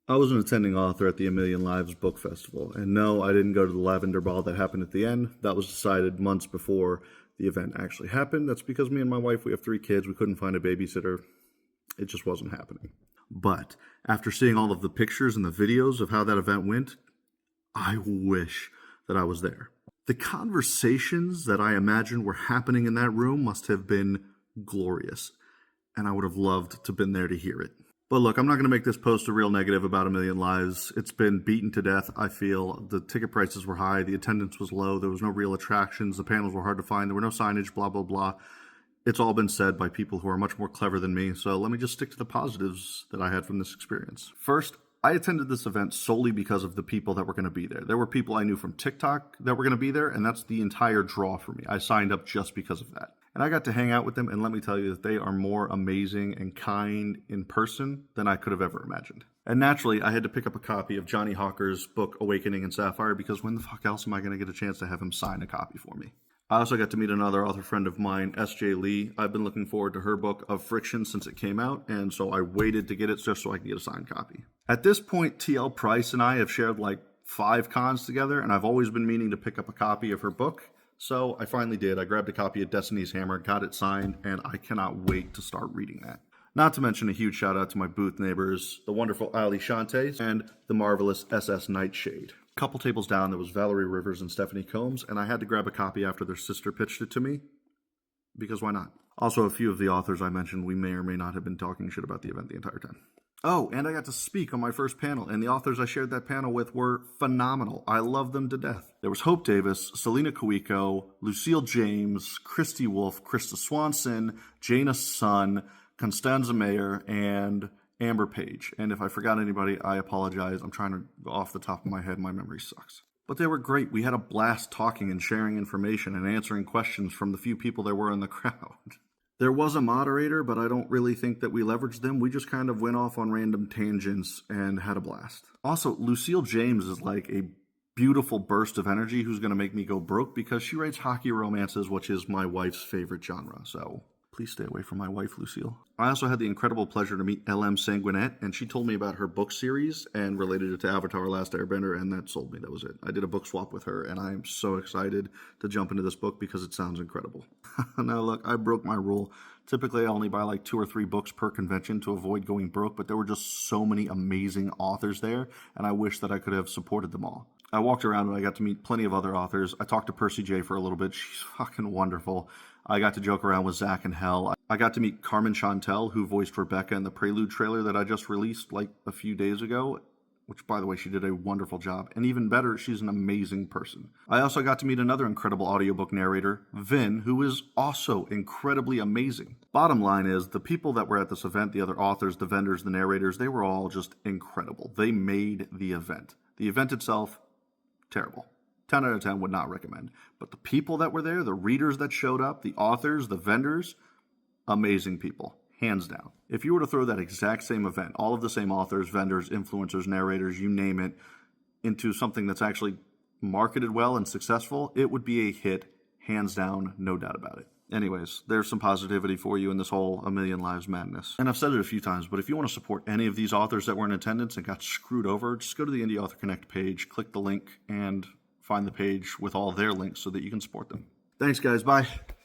I was an attending author at the A Million Lives Book Festival, and no, I didn't go to the Lavender Ball that happened at the end. That was decided months before the event actually happened. That's because me and my wife, we have 3 kids. We couldn't find a babysitter. It just wasn't happening. But after seeing all of the pictures and the videos of how that event went, I wish that I was there. The conversations that I imagine were happening in that room must have been glorious, and I would have loved to have been there to hear it. But look, I'm not going to make this post a real negative about A Million Lives. It's been beaten to death, I feel. The ticket prices were high, the attendance was low, there was no real attractions, the panels were hard to find, there were no signage, blah, blah, blah. It's all been said by people who are much more clever than me, so let me just stick to the positives that I had from this experience. First, I attended this event solely because of the people that were going to be there. There were people I knew from TikTok that were going to be there, and that's the entire draw for me. I signed up just because of that. And I got to hang out with them, and let me tell you that they are more amazing and kind in person than I could have ever imagined. And naturally, I had to pick up a copy of Johnny Hawker's book, Awakening in Sapphire, because when the fuck else am I going to get a chance to have him sign a copy for me? I also got to meet another author friend of mine, S.J. Lee. I've been looking forward to her book of Friction since it came out, and so I waited to get it just so I could get a signed copy. At this point, T.L. Price and I have shared like 5 cons together, and I've always been meaning to pick up a copy of her book. So I finally did. I grabbed a copy of Destiny's Hammer, got it signed, and I cannot wait to start reading that. Not to mention a huge shout out to my booth neighbors, the wonderful Ali Shantae and the marvelous SS Nightshade. A couple tables down, there was Valerie Rivers and Stephanie Combs, and I had to grab a copy after their sister pitched it to me, because why not? Also, a few of the authors I mentioned, we may or may not have been talking shit about the event the entire time. Oh, and I got to speak on my first panel, and the authors I shared that panel with were phenomenal. I love them to death. There was Hope Davis, Selena Kawiko, Lucille James, Christy Wolf, Krista Swanson, Jaina Sun, Constanza Mayer, and Amber Page. And if I forgot anybody, I apologize. I'm trying to go off the top of my head. My memory sucks. But they were great. We had a blast talking and sharing information and answering questions from the few people there were in the crowd. There was a moderator, but I don't really think that we leveraged them. We just kind of went off on random tangents and had a blast. Also, Lucille James is like a beautiful burst of energy who's going to make me go broke because she writes hockey romances, which is my wife's favorite genre. So please stay away from my wife, Lucille. I also had the incredible pleasure to meet L.M. Sanguinet, and she told me about her book series and related it to Avatar Last Airbender, and that sold me. That was it. I did a book swap with her, and I am so excited to jump into this book because it sounds incredible. Now, look, I broke my rule. Typically, I only buy like 2 or 3 books per convention to avoid going broke, but there were just so many amazing authors there, and I wish that I could have supported them all. I walked around and I got to meet plenty of other authors. I talked to Percy J for a little bit. She's fucking wonderful. I got to joke around with Zach and Hell. I got to meet Carmen Chantel, who voiced Rebecca in the Prelude trailer that I just released like a few days ago, which, by the way, she did a wonderful job. And even better, she's an amazing person. I also got to meet another incredible audiobook narrator, Vin, who is also incredibly amazing. Bottom line is, the people that were at this event, the other authors, the vendors, the narrators, they were all just incredible. They made the event. The event itself, terrible. 10 out of 10 would not recommend. But the people that were there, the readers that showed up, the authors, the vendors, amazing people, hands down. If you were to throw that exact same event, all of the same authors, vendors, influencers, narrators, you name it, into something that's actually marketed well and successful, it would be a hit, hands down, no doubt about it. Anyways, there's some positivity for you in this whole A Million Lives madness. And I've said it a few times, but if you want to support any of these authors that were in attendance and got screwed over, just go to the Indie Author Connect page, click the link, and find the page with all their links so that you can support them. Thanks, guys. Bye.